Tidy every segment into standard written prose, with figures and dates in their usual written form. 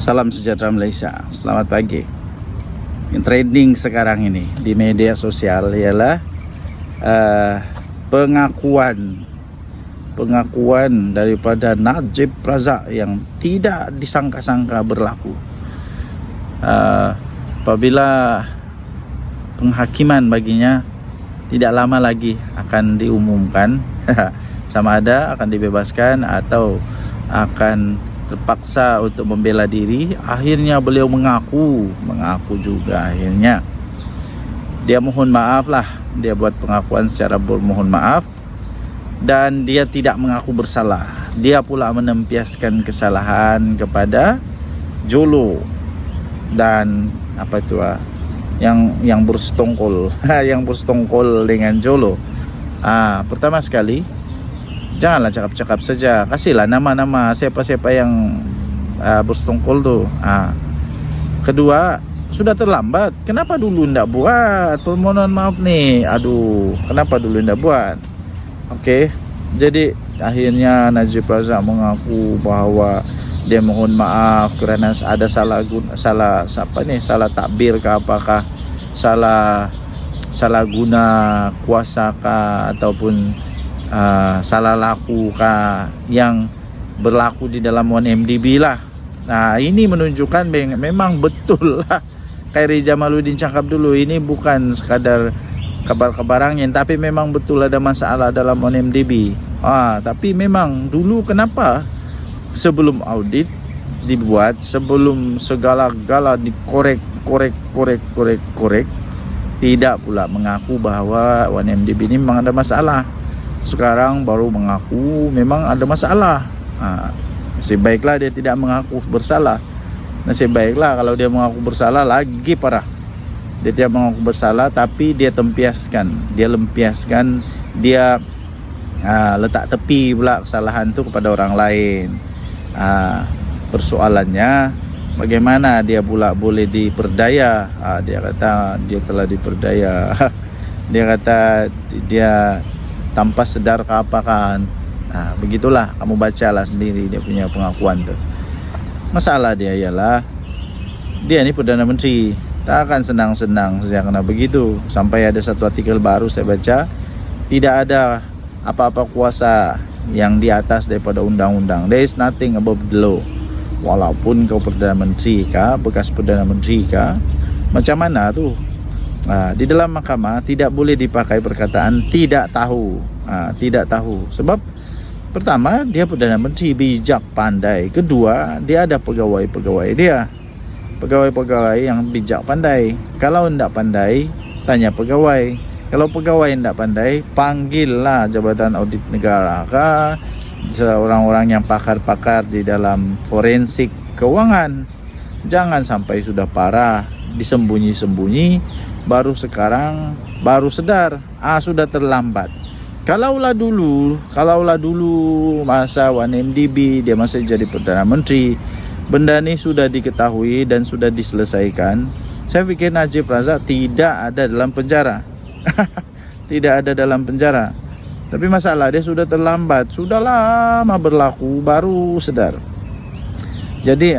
Salam sejahtera Malaysia. Selamat pagi. Yang trending sekarang ini di media sosial ialah pengakuan daripada Najib Razak yang tidak disangka-sangka berlaku. Apabila penghakiman baginya tidak lama lagi akan diumumkan sama ada akan dibebaskan atau akan terpaksa untuk membela diri. Akhirnya beliau mengaku juga. Akhirnya dia mohon maaf lah, dia buat pengakuan secara bermohon maaf, dan dia tidak mengaku bersalah. Dia pula menempiaskan kesalahan kepada Jolo dan apa itu yang bersetongkol yang bersetongkol dengan Jolo. Pertama sekali, janganlah cakap-cakap saja, kasihlah nama-nama siapa-siapa yang bersetongkol tu. Kedua, sudah terlambat. Kenapa dulu ndak buat permohonan maaf ni? Kenapa dulu ndak buat? Okey. Jadi akhirnya Najib Razak mengaku bahawa dia mohon maaf kerana ada salah takbir ke apakah, salah guna kuasa kah, ataupun salah laku kah yang berlaku di dalam 1MDB lah. Ini menunjukkan memang betul lah Khairi Jamaluddin cakap dulu, ini bukan sekadar kabar-kabar angin, tapi memang betul ada masalah dalam 1MDB. Tapi memang dulu kenapa sebelum audit dibuat, sebelum segala-gala dikorek, tidak pula mengaku bahawa 1MDB ini memang ada masalah. Sekarang baru mengaku memang ada masalah. Nasib baiklah dia tidak mengaku bersalah. Nasib baiklah kalau dia mengaku bersalah, lagi parah. Dia tidak mengaku bersalah, tapi dia lempiaskan, dia letak tepi pula kesalahan tu kepada orang lain. Persoalannya bagaimana dia pula boleh diperdaya? Dia kata dia telah diperdaya. Dia kata dia tanpa sedar ke apa kan. Begitulah, kamu bacalah sendiri dia punya pengakuan tu. Masalah dia ialah dia ni Perdana Menteri, tak akan senang-senang saja kena begitu. Sampai ada satu artikel baru saya baca, tidak ada apa-apa kuasa yang di atas daripada undang-undang. There is nothing above the law. Walaupun kau Perdana Menteri kah, bekas Perdana Menteri kah, macam mana tu? Di dalam mahkamah tidak boleh dipakai perkataan tidak tahu. Tidak tahu. Sebab pertama, dia Perdana Menteri, bijak, pandai. Kedua, dia ada pegawai-pegawai dia. Pegawai-pegawai yang bijak, pandai. Kalau tidak pandai, tanya pegawai. Kalau pegawai tidak pandai, panggillah Jabatan Audit Negara kah, orang-orang yang pakar-pakar di dalam forensik keuangan. Jangan sampai sudah parah, disembunyi-sembunyi, baru sekarang baru sadar, sudah terlambat. Kalaulah dulu masa 1MDB dia masih jadi Perdana Menteri, benda ni sudah diketahui dan sudah diselesaikan, saya fikir Najib Razak tidak ada dalam penjara. Tidak ada dalam penjara. Tapi masalah dia sudah terlambat, sudah lama berlaku, baru sadar. Jadi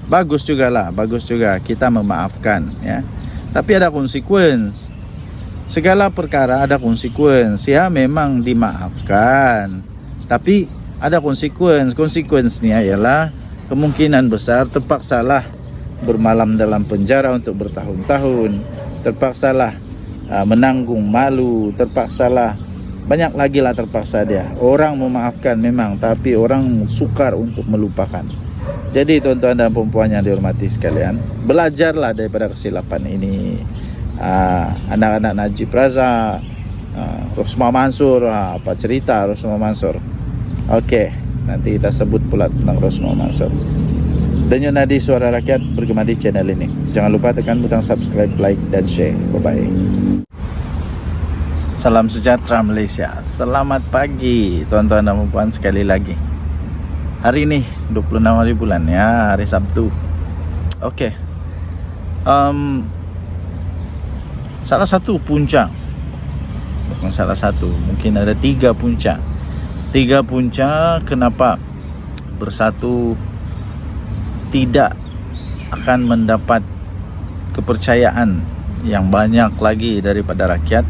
bagus juga kita memaafkan, ya. Tapi ada konsekuensi. Segala perkara ada konsekuensi, ya. Memang dimaafkan, tapi ada konsekuensi. Konsekuensinya ialah kemungkinan besar terpaksalah bermalam dalam penjara untuk bertahun-tahun, terpaksalah menanggung malu, terpaksalah banyak lagi lah, terpaksa dia. Orang memaafkan memang, tapi orang sukar untuk melupakan. Jadi tuan-tuan dan puan-puan yang dihormati sekalian, belajarlah daripada kesilapan ini. Anak-anak Najib Razak, Rosmah Mansur, apa cerita Rosmah Mansur? Okey, nanti kita sebut pula tentang Rosmah Mansur. Denyut nadi suara rakyat bergema di channel ini. Jangan lupa tekan butang subscribe, like dan share. Bye-bye. Salam sejahtera Malaysia. Selamat pagi tuan-tuan dan puan sekali lagi. Hari ini 26 hari bulan, ya, hari Sabtu. Okey. Salah satu punca, bukan salah satu, mungkin ada 3 punca. 3 punca kenapa Bersatu tidak akan mendapat kepercayaan yang banyak lagi daripada rakyat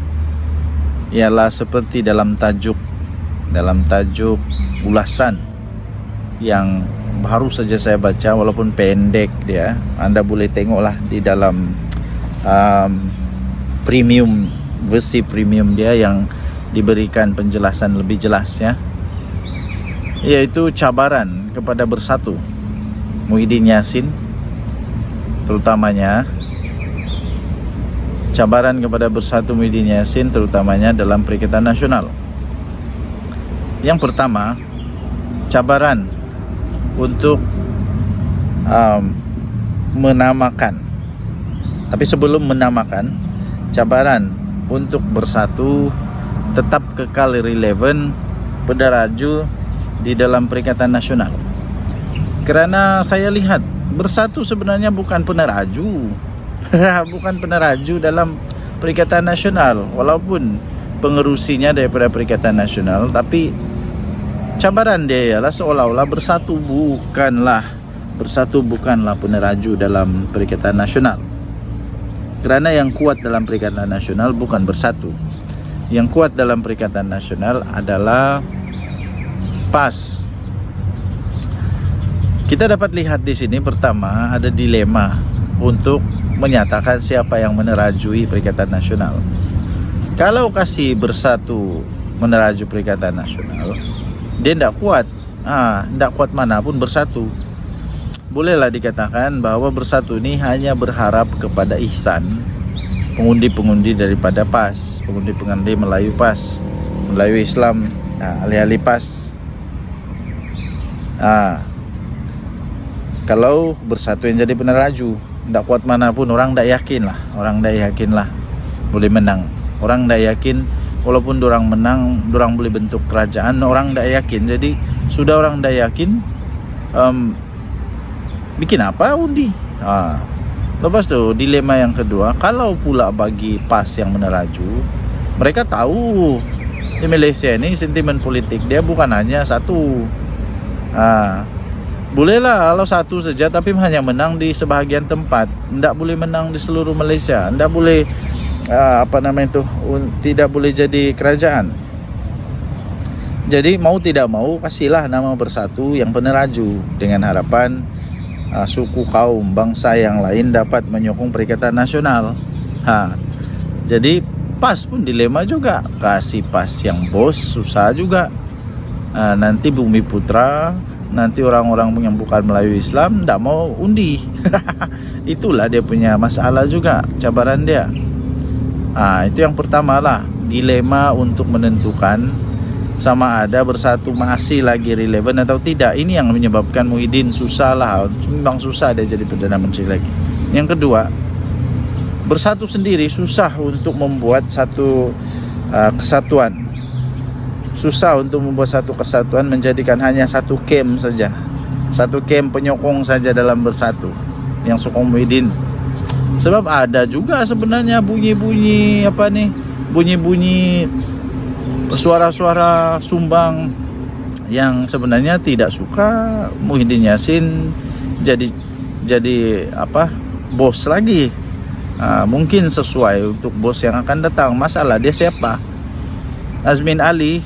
ialah seperti dalam tajuk ulasan yang baru saja saya baca, walaupun pendek dia. Anda boleh tengoklah di dalam versi premium dia yang diberikan penjelasan lebih jelas ya, yaitu cabaran kepada bersatu Muhyiddin Yassin, terutamanya cabaran kepada bersatu Muhyiddin Yassin terutamanya dalam Perikatan Nasional. Yang pertama, cabaran untuk menamakan, tapi sebelum menamakan, cabaran untuk bersatu, tetap kekal relevan pada raju di dalam Perikatan Nasional. Kerana saya lihat bersatu sebenarnya bukan peneraju bukan peneraju dalam Perikatan Nasional, walaupun pengerusinya daripada Perikatan Nasional, tapi cabaran dia ialah seolah-olah bersatu bukanlah peneraju dalam Perikatan Nasional. Kerana yang kuat dalam Perikatan Nasional bukan bersatu. Yang kuat dalam Perikatan Nasional adalah PAS. Kita dapat lihat di sini, pertama ada dilema untuk menyatakan siapa yang menerajui Perikatan Nasional. Kalau kasih bersatu meneraju Perikatan Nasional, dia tidak kuat. Tidak kuat manapun bersatu. Bolehlah dikatakan bahwa bersatu ini hanya berharap kepada ihsan pengundi-pengundi daripada PAS, pengundi-pengundi Melayu PAS, Melayu Islam, alih-alih PAS. Kalau bersatu yang jadi peneraju, tidak kuat manapun, orang tidak yakin lah boleh menang. Orang tidak yakin, walaupun dorang menang, dorang boleh bentuk kerajaan, orang tidak yakin. Jadi sudah orang tidak yakin, bikin apa undi? Lepas tu dilema yang kedua, kalau pula bagi PAS yang meneraju, mereka tahu di Malaysia ini sentimen politik dia bukan hanya satu. Bolehlah kalau satu saja, tapi hanya menang di sebahagian tempat, tidak boleh menang di seluruh Malaysia, tidak boleh tidak boleh jadi kerajaan. Jadi mau tidak mau kasihlah nama bersatu yang peneraju, dengan harapan suku, kaum, bangsa yang lain dapat menyokong Perikatan Nasional. Jadi PAS pun dilema juga, kasih PAS yang bos susah juga. Nanti Bumi Putra, nanti orang-orang yang bukan Melayu Islam tidak mau undi. Itulah dia punya masalah juga, cabaran dia. Itu yang pertama lah, dilema untuk menentukan sama ada bersatu masih lagi relevan atau tidak. Ini yang menyebabkan Muhyiddin susah lah, memang susah dia jadi Perdana Menteri lagi. Yang kedua, bersatu sendiri susah untuk membuat satu kesatuan. Susah untuk membuat satu kesatuan, menjadikan hanya satu camp saja, satu camp penyokong saja dalam bersatu yang sokong Muhyiddin. Sebab ada juga sebenarnya bunyi-bunyi suara-suara sumbang yang sebenarnya tidak suka Muhyiddin Yassin jadi bos lagi. Mungkin sesuai untuk bos yang akan datang. Masalah dia siapa? Azmin Ali.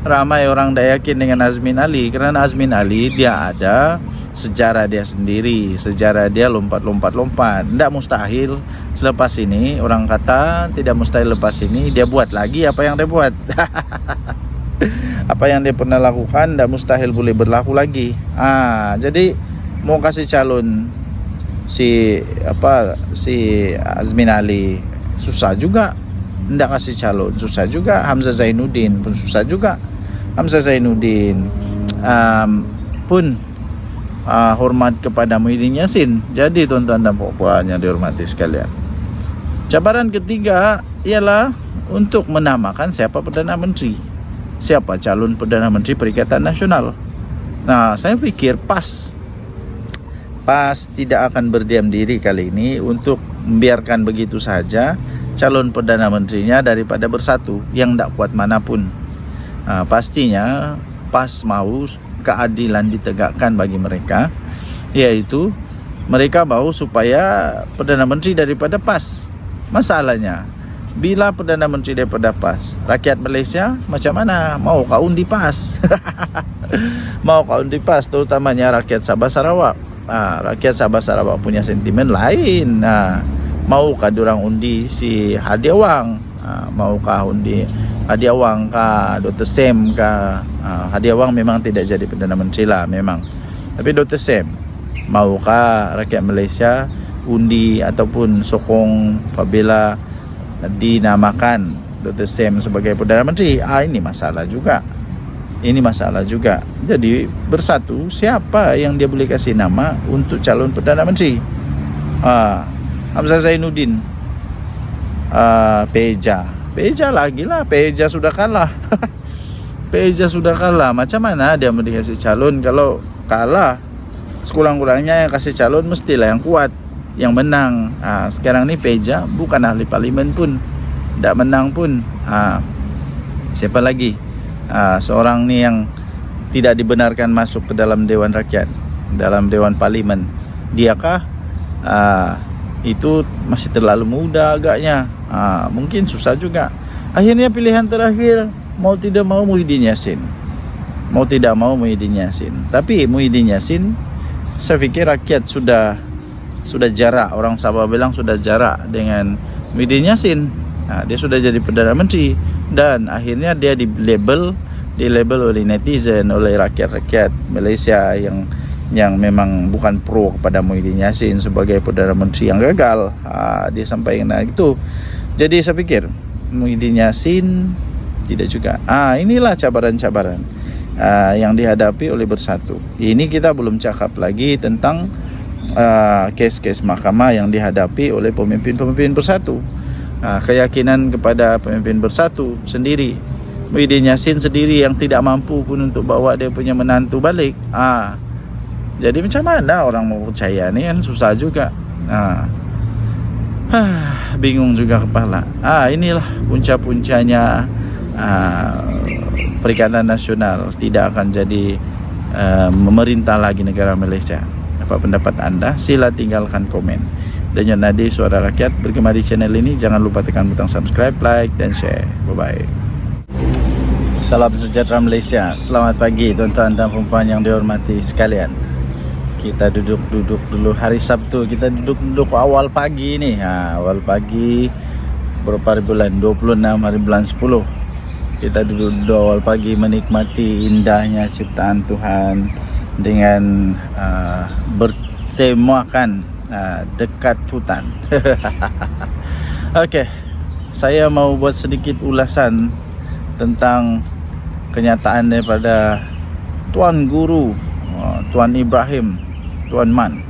Ramai orang tidak yakin dengan Azmin Ali, kerana Azmin Ali dia ada sejarah dia sendiri, sejarah dia lompat. Tidak mustahil selepas ini, orang kata tidak mustahil lepas ini dia buat lagi apa yang dia buat. Apa yang dia pernah lakukan tidak mustahil boleh berlaku lagi. Jadi mau kasih calon si Azmin Ali susah juga. Tidak kasih calon susah juga. Hamzah Zainuddin pun susah juga. Hamzah Zainuddin pun hormat kepada Muhyiddin Yassin. Jadi tuan-tuan dan puan-puan yang dihormati sekalian, cabaran ketiga ialah untuk menamakan siapa Perdana Menteri, siapa calon Perdana Menteri Perikatan Nasional. Saya fikir PAS tidak akan berdiam diri kali ini untuk membiarkan begitu saja calon Perdana Menterinya daripada bersatu yang tak kuat manapun. Pastinya PAS mau keadilan ditegakkan bagi mereka, yaitu Mereka mau supaya Perdana Menteri daripada PAS. Masalahnya, bila Perdana Menteri daripada PAS, rakyat Malaysia macam mana? Mau kau undi PAS? Mau kau undi PAS, terutamanya rakyat Sabah Sarawak. Rakyat Sabah Sarawak punya sentimen lain. Maukah diorang undi si Hadi Awang? Maukah undi Hadi Awang kah, Dr. Sam kah? Hadi Awang memang tidak jadi Perdana Menteri lah memang. Tapi Dr. Sam, maukah rakyat Malaysia undi ataupun sokong apabila dinamakan Dr. Sam sebagai Perdana Menteri? Ini masalah juga. Ini masalah juga. Jadi bersatu, siapa yang dia boleh kasih nama untuk calon Perdana Menteri? Hamzah Zainuddin, Peja lagi lah. Peja sudah kalah. Peja sudah kalah. Macam mana dia mau dikasih calon kalau kalah? Sekurang-kurangnya yang kasih calon mestilah yang kuat, yang menang. Sekarang ni Peja bukan ahli parlimen pun, tak menang pun. Siapa lagi? Seorang ni yang tidak dibenarkan masuk ke dalam Dewan Rakyat, dalam Dewan Parlimen. Diakah? Itu masih terlalu muda agaknya. Mungkin susah juga. Akhirnya pilihan terakhir, mau tidak mau Muhyiddin Yassin. Mau tidak mau Muhyiddin Yassin. Tapi Muhyiddin Yassin, saya fikir rakyat sudah jarak. Orang Sabah bilang sudah jarak dengan Muhyiddin Yassin. Dia sudah jadi Perdana Menteri dan akhirnya dia dilabel oleh netizen, oleh rakyat-rakyat Malaysia yang memang bukan pro kepada Muhyiddin Yassin sebagai Perdana Menteri yang gagal. Dia sampaikan itu. Jadi saya fikir Muhyiddin Yassin tidak juga. Inilah cabaran-cabaran yang dihadapi oleh Bersatu. Ini kita belum cakap lagi tentang kes-kes mahkamah yang dihadapi oleh pemimpin-pemimpin Bersatu. Keyakinan kepada pemimpin Bersatu sendiri, Muhyiddin Yassin sendiri yang tidak mampu pun untuk bawa dia punya menantu balik. Jadi macam mana orang mau percaya ni kan, susah juga. Bingung juga kepala. Inilah punca-puncanya Perikatan Nasional tidak akan jadi memerintah lagi negara Malaysia. Apa pendapat anda? Sila tinggalkan komen. Dan yang Nadi Suara Rakyat bergema di channel ini. Jangan lupa tekan butang subscribe, like dan share. Bye-bye. Salam sejahtera Malaysia. Selamat pagi tuan-tuan dan puan yang dihormati sekalian. Kita duduk dulu hari Sabtu. Kita duduk awal pagi ni. Awal pagi berapa hari bulan? 26 hari bulan 10. Kita duduk awal pagi menikmati indahnya ciptaan Tuhan dengan bertemakan dekat hutan. Okey, saya mau buat sedikit ulasan tentang kenyataan daripada Tuan Guru, Tuan Ibrahim, Tuan Man.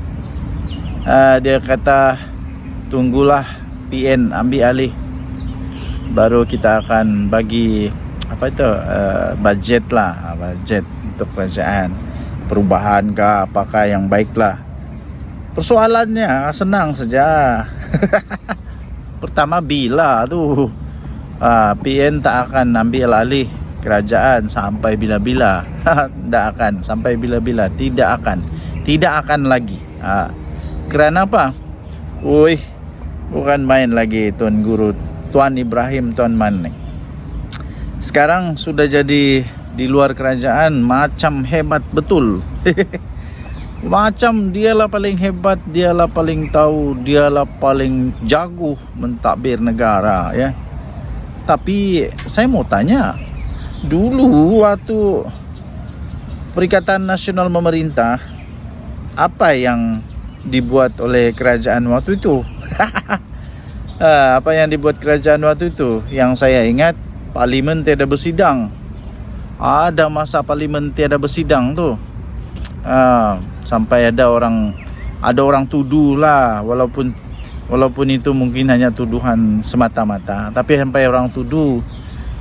Dia kata tunggulah PN ambil alih, baru kita akan bagi budget lah, budget untuk kerajaan, perubahan ke apakah yang baiklah. Persoalannya senang saja. Pertama, bila tu PN tak akan ambil alih kerajaan sampai bila-bila. Tak akan sampai bila-bila, tidak akan lagi. Kerana apa? Bukan main lagi Tuan Guru, Tuan Ibrahim, Tuan Man ni. Sekarang sudah jadi di luar kerajaan macam hebat betul. Macam dialah paling hebat, dialah paling tahu, dialah paling jago mentadbir negara, ya. Tapi saya mau tanya, dulu waktu Perikatan Nasional memerintah, apa yang dibuat oleh kerajaan waktu itu? Apa yang dibuat kerajaan waktu itu? Yang saya ingat, parlimen tiada bersidang. Ada masa parlimen tiada bersidang tu. Sampai ada orang tuduh lah, walaupun itu mungkin hanya tuduhan semata-mata, tapi sampai orang tuduh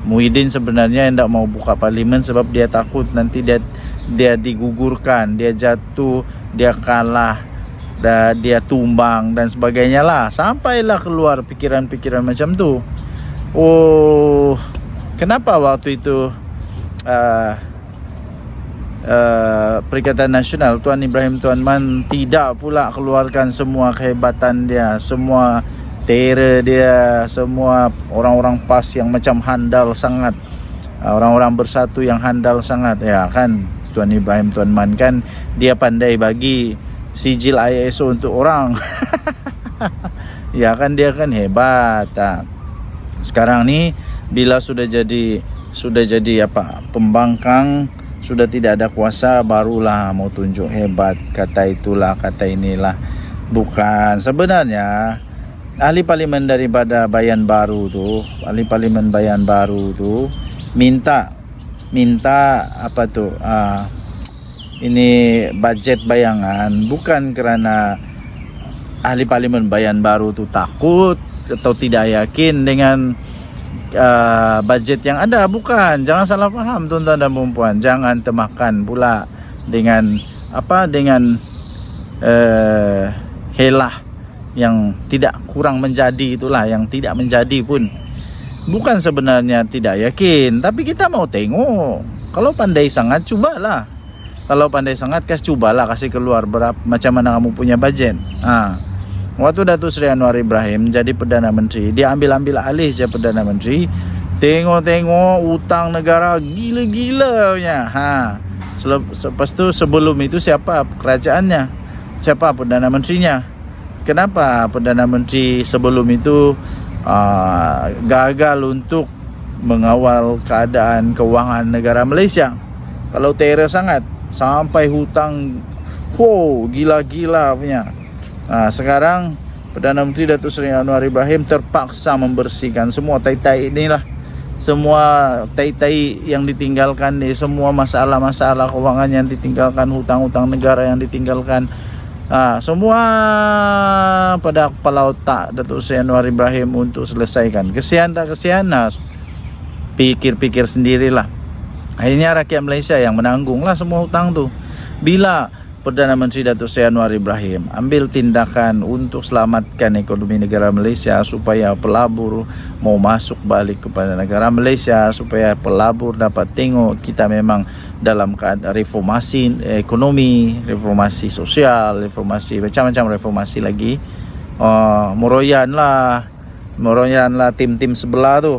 Muhyiddin sebenarnya tidak mau buka parlimen sebab dia takut nanti dia digugurkan, dia jatuh, dia kalah, dia tumbang dan sebagainya lah. Sampailah keluar pikiran-pikiran macam tu. Kenapa waktu itu Perikatan Nasional, Tuan Ibrahim Tuan Man tidak pula keluarkan semua kehebatan dia, semua terror dia, semua orang-orang PAS yang macam handal sangat, orang-orang bersatu yang handal sangat. Ya kan, Tuan Ibrahim Tuan Man kan dia pandai bagi sijil ISO untuk orang. Ya kan, dia kan hebat. Sekarang ni bila sudah jadi apa, pembangkang, sudah tidak ada kuasa, barulah mau tunjuk hebat, kata itulah, kata inilah. Bukan, sebenarnya ahli parlimen daripada Bayan Baru tu, ahli parlimen Bayan Baru tu minta apa tu, ini bajet bayangan, bukan kerana ahli parlimen Bayan Baru tu takut atau tidak yakin dengan bajet yang ada. Bukan, jangan salah faham tuan-tuan dan puan-puan, jangan termakan pula dengan apa, dengan helah yang tidak kurang menjadi, itulah yang tidak menjadi pun. Bukan sebenarnya tidak yakin, tapi kita mau tengok. Kalau pandai sangat, cubalah. Kalau pandai sangat, cubalah kasih keluar berapa, macam mana kamu punya bajet. Waktu Datuk Seri Anwar Ibrahim jadi Perdana Menteri, dia ambil alih je Perdana Menteri. Tengok hutang negara gila-gila punya. Lepas tu sebelum itu siapa kerajaannya? Siapa Perdana Menterinya? Kenapa Perdana Menteri sebelum itu gagal untuk mengawal keadaan kewangan negara Malaysia? Kalau terror sangat, sampai hutang gila-gila punya. Sekarang Perdana Menteri Datuk Seri Anwar Ibrahim terpaksa membersihkan semua tai-tai inilah, semua tai-tai yang ditinggalkan ni, semua masalah-masalah kewangan yang ditinggalkan, hutang-hutang negara yang ditinggalkan, semua pada kepala otak Datuk Seri Anwar Ibrahim untuk selesaikan. Kesian tak kesian, pikir-pikir sendirilah. Akhirnya rakyat Malaysia yang menanggunglah semua hutang tu. Bila Perdana Menteri Datuk Seri Anwar Ibrahim ambil tindakan untuk selamatkan ekonomi negara Malaysia, supaya pelabur mau masuk balik kepada negara Malaysia, supaya pelabur dapat tengok kita memang dalam keadaan reformasi ekonomi, reformasi sosial, reformasi macam-macam reformasi lagi. Meroyanlah tim-tim sebelah tu.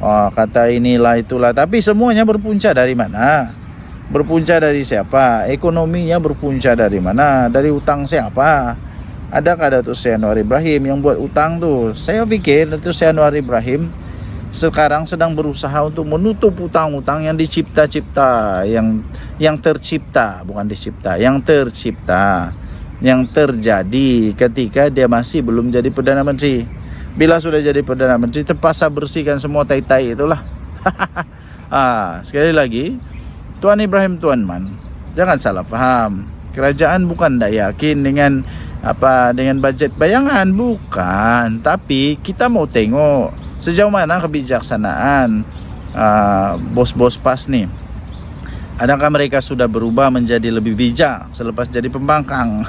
Kata inilah itulah, tapi semuanya berpunca dari mana? Berpunca dari siapa? Ekonominya berpunca dari mana? Dari hutang siapa? Adakah Datuk Seri Anwar Ibrahim yang buat hutang tu? Saya fikir Datuk Seri Anwar Ibrahim sekarang sedang berusaha untuk menutup hutang-hutang yang dicipta-cipta, yang tercipta, bukan dicipta, yang tercipta, yang terjadi ketika dia masih belum jadi Perdana Menteri. Bila sudah jadi Perdana Menteri, terpaksa bersihkan semua tai-tai itulah. Sekali lagi, Tuan Ibrahim Tuan Man, jangan salah faham. Kerajaan bukan tak yakin dengan bajet bayangan, bukan. Tapi kita mau tengok sejauh mana kebijaksanaan bos-bos PAS ni. Adakah mereka sudah berubah menjadi lebih bijak selepas jadi pembangkang?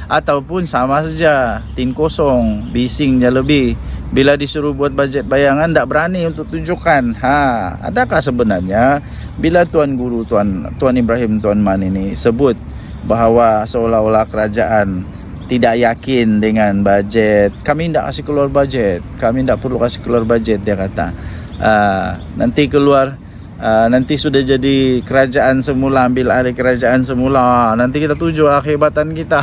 Ataupun sama saja, tin kosong, bising je lebih. Bila disuruh buat bajet bayangan, tak berani untuk tunjukkan. Adakah sebenarnya bila Tuan Guru Tuan Ibrahim Tuan Man ini sebut bahawa seolah-olah kerajaan tidak yakin dengan bajet, kami tidak kasih keluar bajet, kami tidak perlu kasih keluar bajet, dia kata. Nanti sudah jadi kerajaan semula, ambil alih kerajaan semula, nanti kita tunjuk kehebatan kita.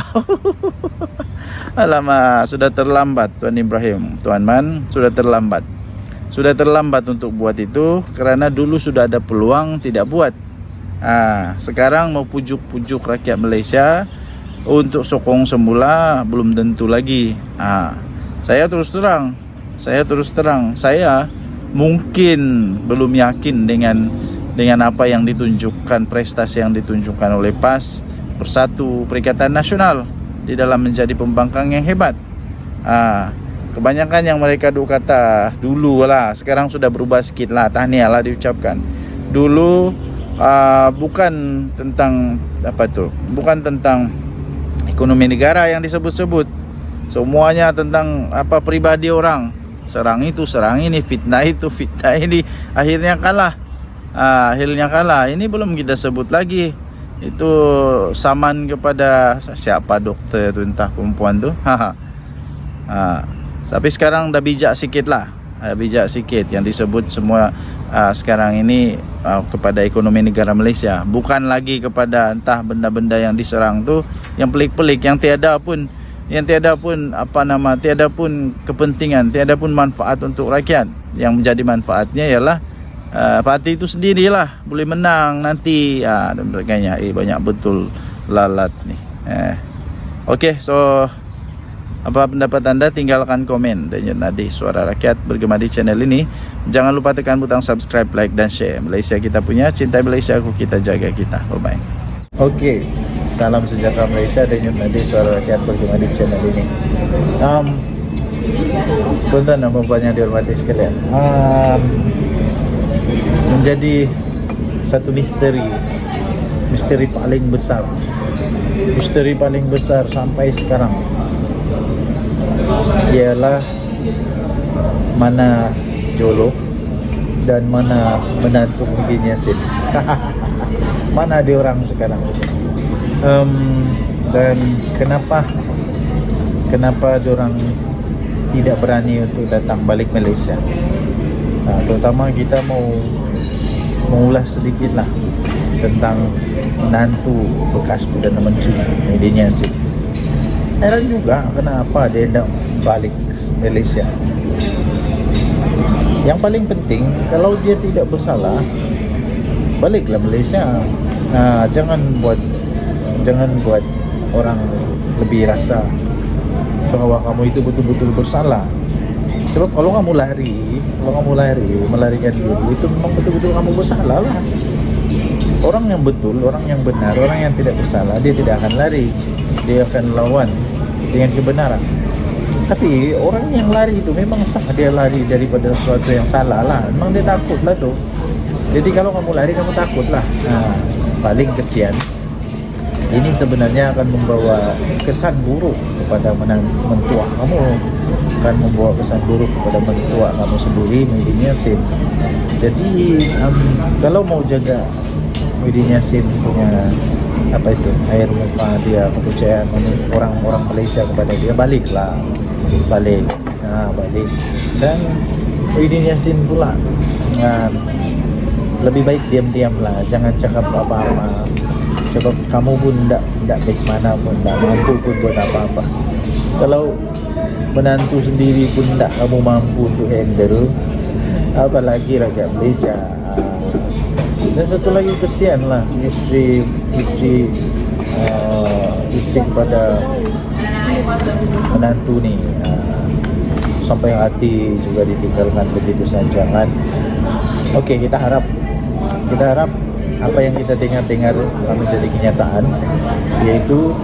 Alamak, sudah terlambat Tuan Ibrahim Tuan Man, sudah terlambat untuk buat itu, kerana dulu sudah ada peluang tidak buat. Sekarang mau pujuk-pujuk rakyat Malaysia untuk sokong semula, belum tentu lagi. Saya terus terang, saya mungkin belum yakin dengan apa yang ditunjukkan, prestasi yang ditunjukkan oleh PAS Bersatu Perikatan Nasional di dalam menjadi pembangkang yang hebat. Kebanyakan yang mereka kata dulu lah, sekarang sudah berubah sikit lah, tahniah lah diucapkan. Dulu bukan tentang bukan tentang ekonomi negara yang disebut-sebut, semuanya tentang pribadi orang. Serang itu, serang ini, fitnah itu, fitnah ini, akhirnya kalah. akhirnya kalah. Ini belum kita sebut lagi itu saman kepada siapa dokter tu, entah perempuan tu. Tapi sekarang dah bijak sikit lah, bijak sikit yang disebut semua sekarang ini kepada ekonomi negara Malaysia, bukan lagi kepada entah benda-benda yang diserang tu yang pelik-pelik, yang tiada pun tiada pun kepentingan, tiada pun manfaat untuk rakyat. Yang menjadi manfaatnya ialah parti itu sendirilah boleh menang nanti dan sebagainya. Banyak betul lalat ni. Okey, so apa pendapat anda? Tinggalkan komen dan Nadi Suara Rakyat bergema di channel ini. Jangan lupa tekan butang subscribe, like dan share. Malaysia kita punya, cintai Malaysia aku, kita jaga kita. Bye bye. Okey, salam sejahtera Malaysia dan Nadi Suara Rakyat bergema di channel ini. Tuan-tuan dan puan yang dihormati sekalian, menjadi satu misteri paling besar sampai sekarang ialah mana Jolo dan mana menantu Muhyiddin Yassin. Mana dia orang sekarang? Dan kenapa dia orang tidak berani untuk datang balik Malaysia? Terutama kita mau mengulas sedikit lah tentang menantu bekas Perdana Menteri Muhyiddin Yassin. Heran juga kenapa dia tidak balik Malaysia. Yang paling penting, kalau dia tidak bersalah, baliklah Malaysia. Jangan buat orang lebih rasa bahwa kamu itu betul-betul bersalah. Sebab kalau kamu lari melarikan diri, itu memang betul-betul kamu bersalah lah. Orang yang betul, orang yang benar, orang yang tidak bersalah, dia tidak akan lari, dia akan lawan dengan kebenaran. Tapi orang yang lari itu memang sah dia lari daripada sesuatu yang salah lah. Memang dia takut lah tu. Jadi kalau kamu lari, kamu takut lah. Paling kesian, ini sebenarnya akan membawa kesan buruk kepada mentua kamu, akan membawa kesan buruk kepada mentua kamu sendiri, Muhyiddin Yassin. Jadi kalau mau jaga Muhyiddin Yassin punya air muka dia, kepercayaan orang Malaysia kepada dia, balik. Dan Muhyiddin Yassin pula lebih baik diam-diam lah, jangan cakap apa-apa. Sebab kamu pun tak best mana pun, tak mampu pun buat apa-apa. Kalau menantu sendiri pun tak kamu mampu untuk handle, apalagi rakyat Malaysia. Dan satu lagi kesian lah isteri kepada menantu ni, sampai hati juga ditinggalkan begitu saja kan. Okey, kita harap apa yang kita dengar menjadi kenyataan, yaitu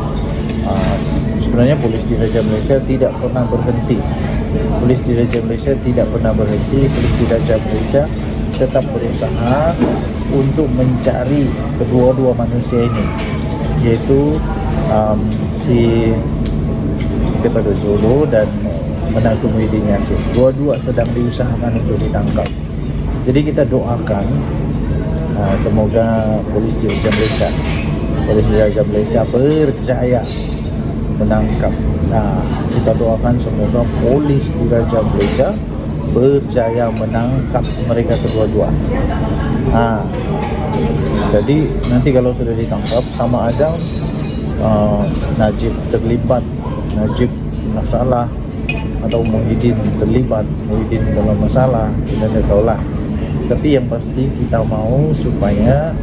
sebenarnya polis Diraja Malaysia tidak pernah berhenti. Polis Diraja Malaysia tetap berusaha untuk mencari kedua-dua manusia ini, yaitu siapa tu, Jolo dan menantu Muhyiddin Yassin. Dua-dua sedang diusahakan untuk ditangkap. Jadi kita doakan semoga polis Diraja Malaysia berjaya menangkap. Kita doakan semoga polis Diraja Malaysia berjaya menangkap mereka kedua-dua. Jadi nanti kalau sudah ditangkap, sama ada Najib terlibat, Najib masalah, atau Muhyiddin terlibat, Muhyiddin dalam masalah, kita tidak tahulah. Tapi yang pasti kita mau supaya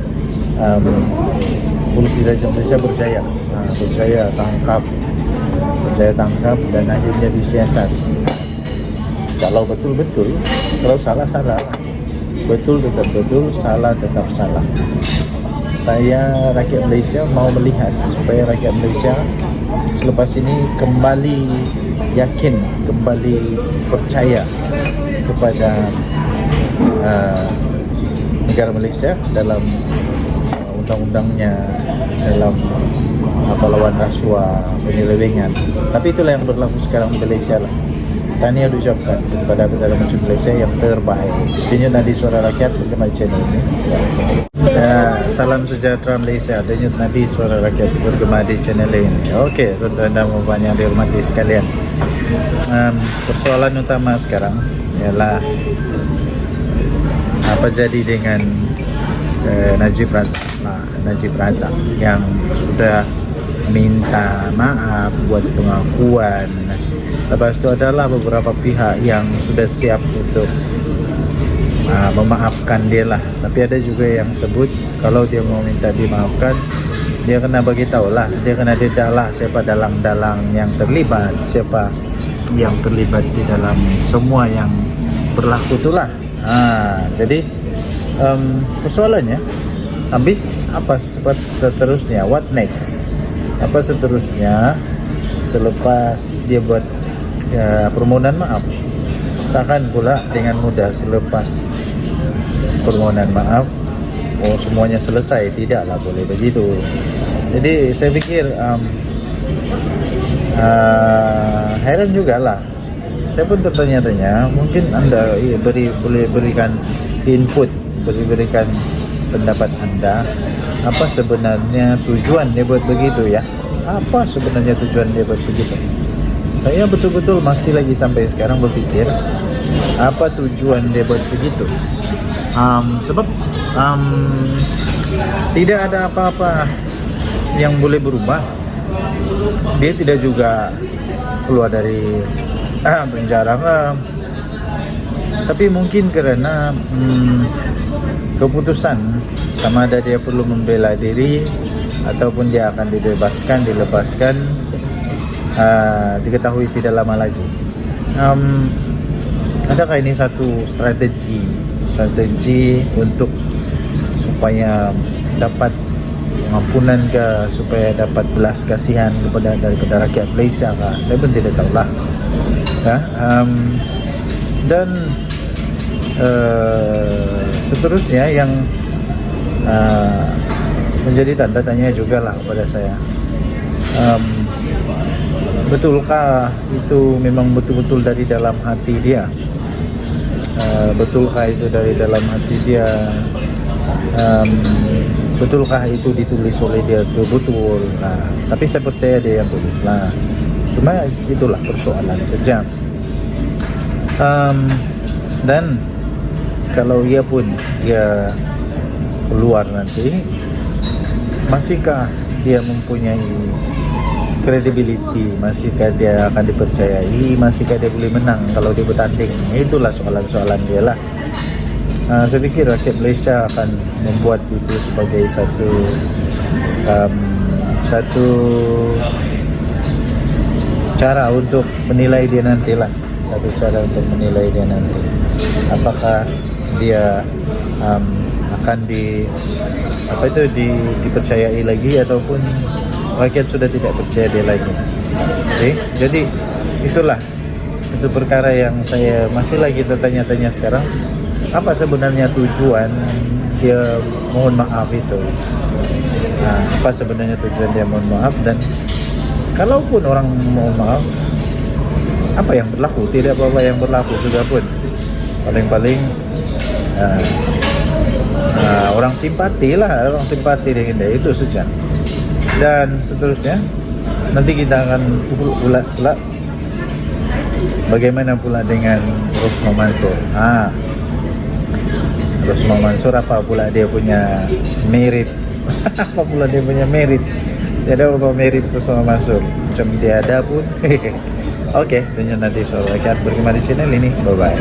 polisi Diraja Malaysia berjaya tangkap dan akhirnya disiasat. Kalau betul-betul, kalau salah, betul tetap betul, salah tetap salah. Saya, rakyat Malaysia, mau melihat supaya rakyat Malaysia selepas ini kembali yakin, kembali percaya kepada negara Malaysia dalam undang-undangnya, dalam lawan rasuah, penyelewengan. Tapi itulah yang berlaku sekarang di Malaysia lah. tahniah diucapkan kepada Perdana Menteri Malaysia yang terbaik. Denyut Nadi Suara Rakyat bergema di channel ini. Salam sejahtera Malaysia. Denyut Nadi Suara Rakyat bergema di channel ini. Okey, tuan-tuan dan puan yang dihormati sekalian. Persoalan utama sekarang ialah apa jadi dengan Najib Razak yang sudah minta maaf, buat pengakuan. Lepas itu adalah beberapa pihak yang sudah siap untuk memaafkan dia lah. Tapi ada juga yang sebut kalau dia mau minta dimaafkan, dia kena bagi tahu lah, dia kena dedah lah siapa dalang-dalang yang terlibat, siapa yang terlibat di dalam semua yang berlaku itulah. Jadi persoalannya, habis apa seterusnya? What next? Apa seterusnya selepas dia buat permohonan maaf? Takkan pula dengan mudah selepas permohonan maaf semuanya selesai. Tidaklah boleh begitu. Jadi saya fikir heran jugalah. Saya pun tertanya-tanya, mungkin anda boleh berikan input, berikan pendapat anda. Apa sebenarnya tujuan dia buat begitu ya? Apa sebenarnya tujuan dia buat begitu? Saya betul-betul masih lagi sampai sekarang berfikir apa tujuan dia buat begitu. Sebab tidak ada apa-apa yang boleh berubah. Dia tidak juga keluar dari penjara, tapi mungkin kerana keputusan sama ada dia perlu membela diri ataupun dia akan dilepaskan diketahui tidak lama lagi. Adakah ini satu strategi untuk supaya dapat pengampunan ke, supaya dapat belas kasihan daripada rakyat Malaysia kah? Saya pun tidak tahulah. Dan seterusnya yang menjadi tanda tanya juga lah kepada saya, betulkah itu memang betul-betul dari dalam hati dia? Betulkah itu dari dalam hati dia? Betulkah itu ditulis oleh dia betul-betul? Tapi saya percaya dia yang tulis lah. Cuma itulah persoalan saja. Dan kalau ia pun dia keluar nanti, masihkah dia mempunyai credibility, masihkah dia akan dipercayai, masihkah dia boleh menang kalau dia bertanding? Itulah soalan-soalan dia lah. Saya fikir rakyat Malaysia akan membuat itu sebagai satu cara untuk menilai dia nantilah, satu cara untuk menilai dia nanti. Apakah dia akan dipercayai lagi ataupun rakyat sudah tidak percaya dia lagi. Jadi itulah itu perkara yang saya masih lagi tertanya-tanya sekarang. Apa sebenarnya tujuan dia mohon maaf itu? Apa sebenarnya tujuan dia mohon maaf? Dan kalaupun orang mohon maaf, apa yang berlaku? Tidak apa-apa yang berlaku sudah pun. Paling-paling orang simpati dengan dia, itu saja. Dan seterusnya nanti kita akan ulas pula bagaimana pula dengan Rosmah Mansor. Rosmah Mansor apa pula dia punya merit? Apa pula dia punya merit? Tidak ada apa merit Rosmah Mansor, macam dia ada pun. Okey, Denyut Nadi Suara Rakyat bergema di channel ini. Bye bye.